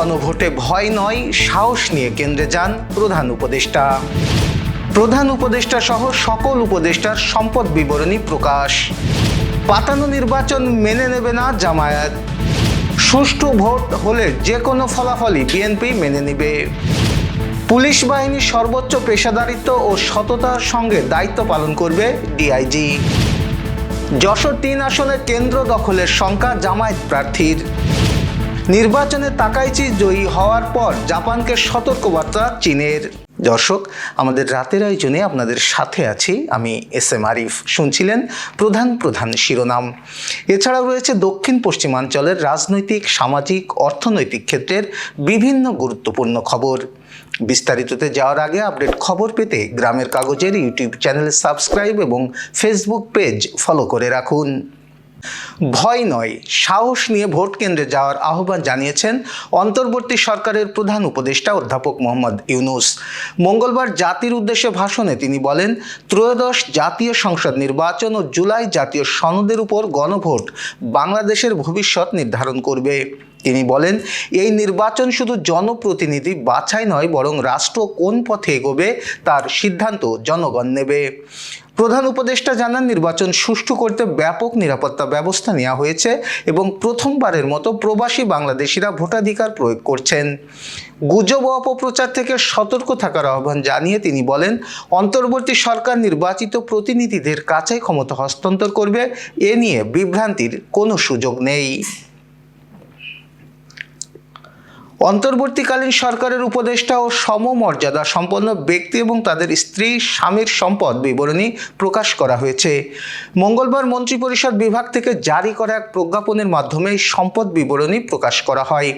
গণভোটে ভয় নয়, সাহস নিয়ে কেন্দ্রে যান প্রধান উপদেষ্টা। প্রধান উপদেষ্টা সহ সকল উপদেষ্টার সম্পদ বিবরণী প্রকাশ। পাতানো নির্বাচন মেনে নেবে না জামায়াত। সুষ্ঠু ভোট হলে যে কোনো ফলাফলই বিএনপি মেনে নেবে। পুলিশ বাহিনীর সর্বোচ্চ পেশাদারিত্ব ও সততার সঙ্গে দায়িত্ব পালন করবে ডিআইজি। যশোর ৩ আসনে কেন্দ্র দখলের শঙ্কা জামায়াত প্রার্থীর। নির্বাচনে তাকাইচি জয়ী হওয়ার পর জাপানকে সতর্কবার্তা চীনের। দর্শক, আমাদের রাতের আয়োজনে আপনাদের সাথে আছি আমি এস.এম. আরিফ। শুনছিলেন প্রধান শিরোনাম। এছাড়াও রয়েছে দক্ষিণ পশ্চিমাঞ্চলের রাজনৈতিক, সামাজিক, অর্থনৈতিক ক্ষেত্রের বিভিন্ন গুরুত্বপূর্ণ খবর। বিস্তারিততে যাওয়ার আগে আপডেট খবর পেতে গ্রামের কাগজের ইউটিউব চ্যানেলে সাবস্ক্রাইব এবং ফেসবুক পেজ ফলো করে রাখুন। ভয় নয়, সাহস নিয়ে ভোট কেন্দ্রে যাওয়ার আহ্বান জানিয়েছেন অন্তর্বর্তী সরকারের প্রধান উপদেষ্টা অধ্যাপক মোহাম্মদ ইউনূস। মঙ্গলবার জাতির উদ্দেশ্যে ভাষণে তিনি বলেন, ত্রয়োদশ জাতীয় সংসদ নির্বাচন ও জুলাই জাতীয় সনদের উপর গণভোট বাংলাদেশের ভবিষ্যৎ নির্ধারণ করবে। তিনি বলেন, এই নির্বাচন শুধু জনপ্রতিনিধি বাছাই নয়, বরং রাষ্ট্র কোন পথে এগোবে তার সিদ্ধান্ত জনগণ নেবে। প্রধান উপদেষ্টা জানান, নির্বাচন সুষ্ঠু করতে ব্যাপক নিরাপত্তা ব্যবস্থা নেওয়া হয়েছে এবং প্রথমবারের মতো প্রবাসী বাংলাদেশিরা ভোটাধিকার প্রয়োগ করছেন। গুজব ও অপপ্রচার থেকে সতর্ক থাকার আহ্বান জানিয়ে তিনি বলেন, অন্তর্বর্তী সরকার নির্বাচিত প্রতিনিধিদের কাছেই ক্ষমতা হস্তান্তর করবে, এ নিয়ে বিভ্রান্তির কোনো সুযোগ নেই। অন্তর্বর্তীকালীন সরকারের উপদেষ্টা ও সমমর্যাদা সম্পন্ন ব্যক্তি এবং তাদের স্ত্রী স্বামীর সম্পদ বিবরণী প্রকাশ করা হয়েছে। মঙ্গলবার মন্ত্রিপরিষদ বিভাগ থেকে জারি করা এক প্রজ্ঞাপনের মাধ্যমে সম্পদ বিবরণী প্রকাশ করা হয়।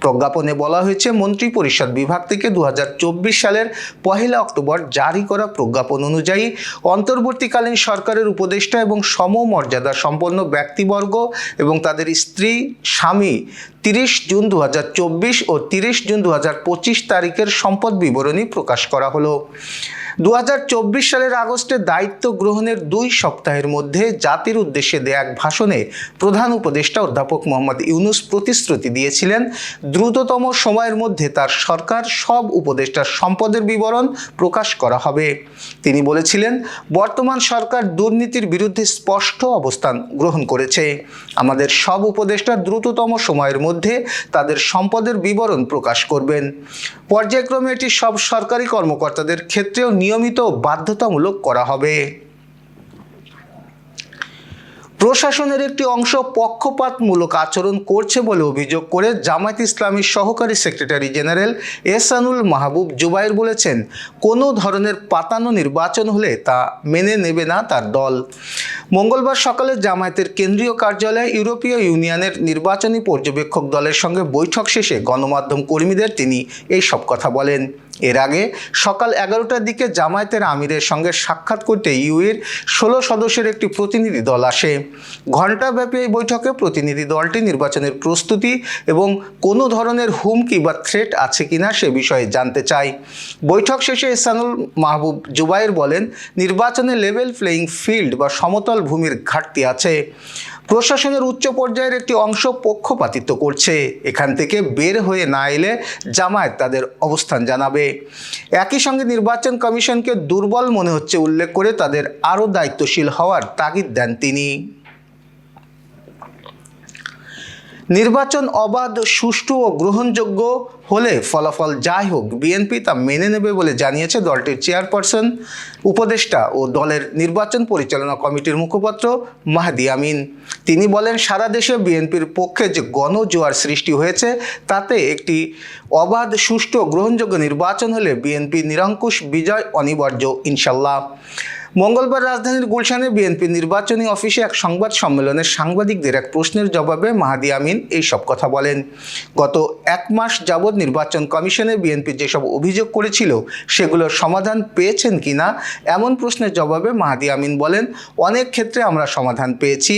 প্রজ্ঞাপনে বলা হয়েছে, মন্ত্রিপরিষদ বিভাগ থেকে 2024 সালের 1 অক্টোবর জারি করা প্রজ্ঞাপন অনুযায়ী অন্তর্বর্তীকালীন সরকারের উপদেষ্টা এবং সমমর্যাদা সম্পন্ন ব্যক্তিবর্গ এবং তাদের স্ত্রী স্বামী 30 জুন 2024 ও 30 জুন 2025 তারিখের সম্পদ বিবরণী প্রকাশ করা হলো। 2024 সালের আগস্টে দায়িত্ব গ্রহণের 2 সপ্তাহের মধ্যে জাতির উদ্দেশ্যে দেয়া এক ভাষণে প্রধান উপদেষ্টা অধ্যাপক মোহাম্মদ ইউনূস প্রতিশ্রুতি দিয়েছিলেন, দ্রুততম সময়ের মধ্যে তার সরকার সব উপদেষ্টার সম্পদের বিবরণ প্রকাশ করা হবে। তিনি বলেছিলেন, বর্তমান সরকার দুর্নীতির বিরুদ্ধে স্পষ্ট অবস্থান গ্রহণ করেছে। আমাদের সব উপদেষ্টা দ্রুততম সময়ের মধ্যে তাদের সম্পদের বিবরণ প্রকাশ করবেন। পর্যায়ক্রমে এটি সব সরকারি কর্মকর্তাদের ক্ষেত্রেও নিয়মিত ও বাধ্যতামূলক করা হবে। প্রশাসনের একটি অংশ পক্ষপাতমূলক আচরণ করছে বলে অভিযোগ করে জামায়াত ইসলামীর সহকারী সেক্রেটারি জেনারেল এহসানুল মাহবুব জুবায়ের বলেছেন, কোনো ধরনের পাতানো নির্বাচন হলে তা মেনে নেবে না তার দল। মঙ্গলবার সকালে জামায়াতের কেন্দ্রীয় কার্যালয়ে ইউরোপীয় ইউনিয়নের নির্বাচনী পর্যবেক্ষক দলের সঙ্গে বৈঠক শেষে গণমাধ্যম কর্মীদের তিনি এই সব কথা বলেন। এর আগে সকাল 11টার দিকে জামায়াতের আমিরের সঙ্গে সাক্ষাৎ করতে ইউএর 16 সদস্যের একটি প্রতিনিধি দল আসে। ঘণ্টাব্যাপী এই বৈঠকে প্রতিনিধি দলটি নির্বাচনের প্রস্তুতি এবং কোনো ধরনের হুমকি বা থ্রেট আছে কিনা সে বিষয়ে জানতে চায়। বৈঠক শেষে এহসানুল মাহবুব জুবায়ের বলেন, নির্বাচনে লেভেল প্লেয়িং ফিল্ড বা সমতল ভূমির ঘাটতি আছে। প্রশাসনের উচ্চ পর্যায়ের একটি অংশ পক্ষপাতিত্ব করছে। এখান থেকে বের হয়ে না এলে জামায়াত তাদের অবস্থান জানাবে। একই সঙ্গে নির্বাচন কমিশনকে দুর্বল মনে হচ্ছে উল্লেখ করে তাদের আরও দায়িত্বশীল হওয়ার তাগিদ দেন তিনি। নির্বাচন অবাধ, সুষ্ঠু ও গ্রহণযোগ্য হলে ফলাফল যাই হোক বিএনপি তা মেনে নেবে বলে জানিয়েছে দলটির চেয়ারপারসন, উপদেষ্টা ও দলের নির্বাচন পরিচালনা কমিটির মুখপাত্র মাহদি আমিন। তিনি বলেন, সারা দেশে বিএনপির পক্ষে যে গণজোয়ার সৃষ্টি হয়েছে তাতে একটি অবাধ, সুষ্ঠু ও গ্রহণযোগ্য নির্বাচন হলে বিএনপি নিরঙ্কুশ বিজয় অনিবার্য ইনশাল্লাহ। মঙ্গলবার রাজধানীর গুলশানে বিএনপি নির্বাচনী অফিসে এক সংবাদ সম্মেলনে সাংবাদিকদের এক প্রশ্নের জবাবে মাহদি আমিন এই সব কথা বলেন। গত 1 মাস যাবৎ নির্বাচন কমিশনে বিএনপি যেসব অভিযোগ করেছিল সেগুলোর সমাধান পেয়েছেন কিনা এমন প্রশ্নের জবাবে মাহদি আমিন বলেন, অনেক ক্ষেত্রে আমরা সমাধান পেয়েছি,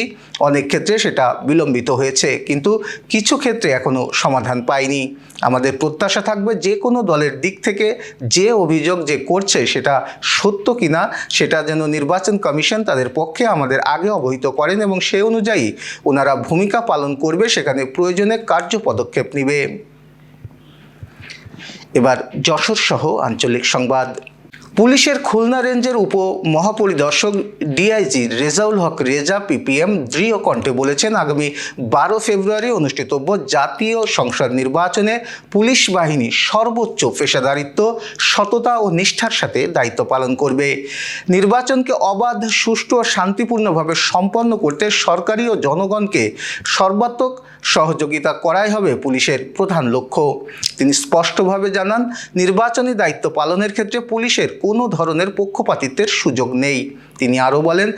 অনেক ক্ষেত্রে সেটা বিলম্বিত হয়েছে, কিন্তু কিছু ক্ষেত্রে এখনও সমাধান পাইনি। আমাদের প্রত্যাশা থাকবে যে কোনো দলের দিক থেকে যে অভিযোগ যে করছে সেটা সত্য কিনা সেটা যেন নির্বাচন কমিশন তাদের পক্ষে আমাদের আগে অবহিত করেন এবং সেই অনুযায়ী ওনারা ভূমিকা পালন করবে, সেখানে প্রয়োজনে কার্য পদক্ষেপ নেবে। এবার যশোর সহ আঞ্চলিক সংবাদ। পুলিশের খুলনা রেঞ্জের উপ মহাপরিদর্শক ডিআইজি রেজাউল হক রেজা পিপিএম দৃঢ় কণ্ঠে বলেছেন, আগামী 12 ফেব্রুয়ারি অনুষ্ঠিতব্য জাতীয় সংসদ নির্বাচনে পুলিশ বাহিনী সর্বোচ্চ পেশাদারিত্ব, সততা ও নিষ্ঠার সাথে দায়িত্ব পালন করবে। নির্বাচনকে অবাধ, সুষ্ঠু ও শান্তিপূর্ণভাবে সম্পন্ন করতে সরকারি ও জনগণকে সর্বাত্মক সহযোগিতা করাই হবে পুলিশের প্রধান লক্ষ্য। তিনি স্পষ্টভাবে জানান, নির্বাচনী দায়িত্ব পালনের ক্ষেত্রে পুলিশের কোনো ধরনের পক্ষপাতিত্বের সুযোগ নেই। তিনি আরও বলেন,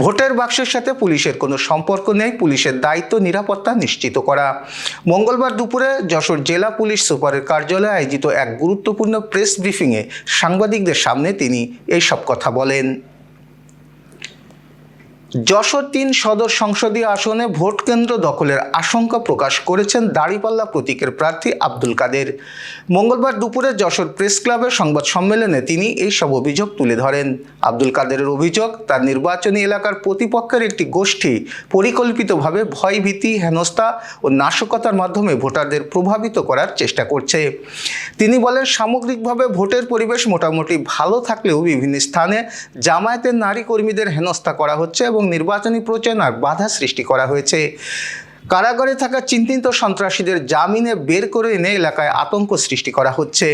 ভোটের বাক্সের সাথে পুলিশের কোনো সম্পর্ক নেই। পুলিশের দায়িত্ব নিরাপত্তা নিশ্চিত করা। মঙ্গলবার দুপুরে যশোর জেলা পুলিশ সুপারের কার্যালয়ে আয়োজিত এক গুরুত্বপূর্ণ প্রেস ব্রিফিংয়ে সাংবাদিকদের সামনে তিনি এইসব কথা বলেন। যশোর 3 সদর সংসদীয় আসনে ভোট কেন্দ্র দখলের আশঙ্কা প্রকাশ করেছেন দাঁড়িপাল্লা প্রতীকের প্রার্থী আব্দুল কাদের। মঙ্গলবার দুপুরে যশোর প্রেস ক্লাবের সংবাদ সম্মেলনে তিনি এইসব অভিযোগ তুলে ধরেন। আব্দুল কাদেরের অভিযোগ, তার নির্বাচনী এলাকার প্রতিপক্ষের একটি গোষ্ঠী পরিকল্পিতভাবে ভয়ভীতি, হেনস্থা ও নাশকতার মাধ্যমে ভোটারদের প্রভাবিত করার চেষ্টা করছে। তিনি বলেন, সামগ্রিকভাবে ভোটের পরিবেশ মোটামুটি ভালো থাকলেও বিভিন্ন স্থানে জামায়াতের নারী কর্মীদের হেনস্থা করা হচ্ছে এবং নির্বাচনী প্রচারণার বাধা সৃষ্টি করা হয়েছে। কারাগারে থাকা চিহ্নিত সন্ত্রাসীদের জামিনে বের করে এনে এলাকায় আতঙ্ক সৃষ্টি করা হচ্ছে।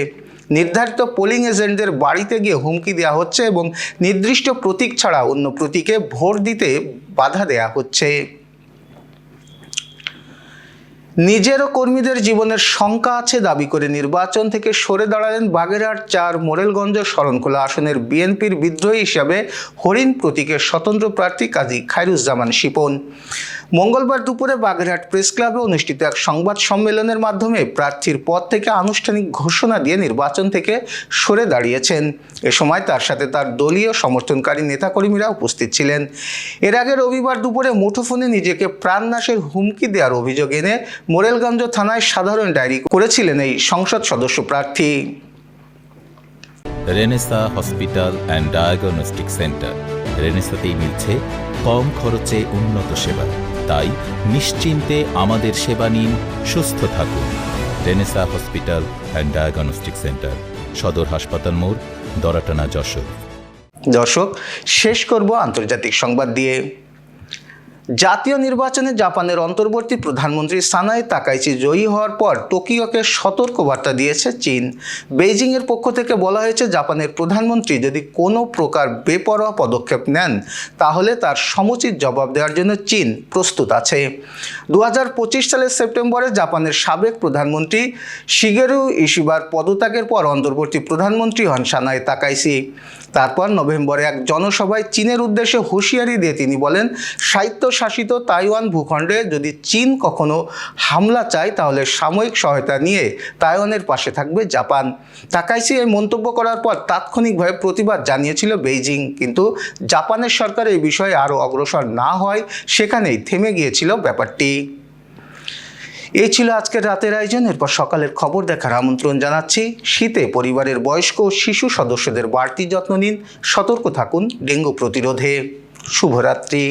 নির্ধারিত পোলিং এজেন্টদের বাড়িতে গিয়ে হুমকি দেওয়া হচ্ছে এবং নির্দিষ্ট প্রতীক ছাড়া অন্য প্রতীকে ভোট দিতে বাধা দেওয়া হচ্ছে। নিজেরও কর্মীদের জীবনের শঙ্কা আছে দাবি করে নির্বাচন থেকে সরে দাঁড়ালেন বাগেরহাট 4 মোরেলগঞ্জ শরণখোলা আসনের বিএনপির বিদ্রোহী হিসাবে হরিণ প্রতীকের স্বতন্ত্র প্রার্থী কাজী খায়রুজ্জামান শিপন। মঙ্গলবার দুপুরে বাগেরহাট প্রেস ক্লাবে অনুষ্ঠিত এক সংবাদ সম্মেলনের মাধ্যমে প্রার্থীর পদ থেকে আনুষ্ঠানিক ঘোষণা দিয়ে নির্বাচন থেকে সরে দাঁড়িয়েছেন। এ সময় তার সাথে তার দলীয় সমর্থনকারী নেতাকর্মীরা উপস্থিত ছিলেন। এর আগে রবিবার দুপুরে মুঠোফোনে নিজেকে প্রাণনাশের হুমকি দেওয়ার অভিযোগ এনে মোরেলগঞ্জ থানায় সাধারণ ডায়েরি করেছিলেন এই সংসদ সদস্য প্রার্থী। Renaissance hospital and diagnostic centre. রেনেসাতেই মিলছে কম খরচে উন্নত সেবা, তাই নিশ্চিন্তে আমাদের সেবা নিন, সুস্থ থাকুন। Renaissance hospital and diagnostic centre, সদর হাসপাতাল মোড়, দরাটানা, যশোর। দর্শক, শেষ করব আন্তর্জাতিক সংবাদ দিয়ে। জাতীয় নির্বাচনে জাপানের অন্তর্বর্তী প্রধানমন্ত্রী সানাই তাকাইচি জয়ী হওয়ার পর টোকিওকে সতর্কবার্তা দিয়েছে চীন। বেইজিংয়ের পক্ষ থেকে বলা হয়েছে, জাপানের প্রধানমন্ত্রী যদি কোনো প্রকার বেপরোয়া পদক্ষেপ নেন তাহলে তার সমুচিত জবাব দেওয়ার জন্য চীন প্রস্তুত আছে। 2025 সালের সেপ্টেম্বরে জাপানের সাবেক প্রধানমন্ত্রী শিগেরু ইশিবার পদত্যাগের পর অন্তর্বর্তী প্রধানমন্ত্রী হন সানাই তাকাইচি। তারপর নভেম্বরে এক জনসভায় চীনের উদ্দেশ্যে হুঁশিয়ারি দিয়ে তিনি বলেন, স্বায়ত্তশাসিত তাইওয়ান ভূখণ্ডে যদি চীন কখনো হামলা চায় তাহলে সাময়িক সহায়তা নিয়ে তাইওয়ানের পাশে থাকবে জাপান। তাকাইচি এই মন্তব্য করার পর তাৎক্ষণিকভাবে প্রতিবাদ জানিয়েছিল বেইজিং, কিন্তু জাপানের সরকার এই বিষয়ে আরও অগ্রসর না হয় সেখানেই থেমে গিয়েছিল ব্যাপারটি। এই ছিল আজকের রাতের আয়োজন। এরপর সকালের খবর দেখার আমন্ত্রণ জানাচ্ছি। শীতে পরিবারের বয়স্ক ও শিশু সদস্যদের বাড়তি যত্ন নিন, সতর্ক থাকুন ডেঙ্গু প্রতিরোধে। শুভরাত্রি।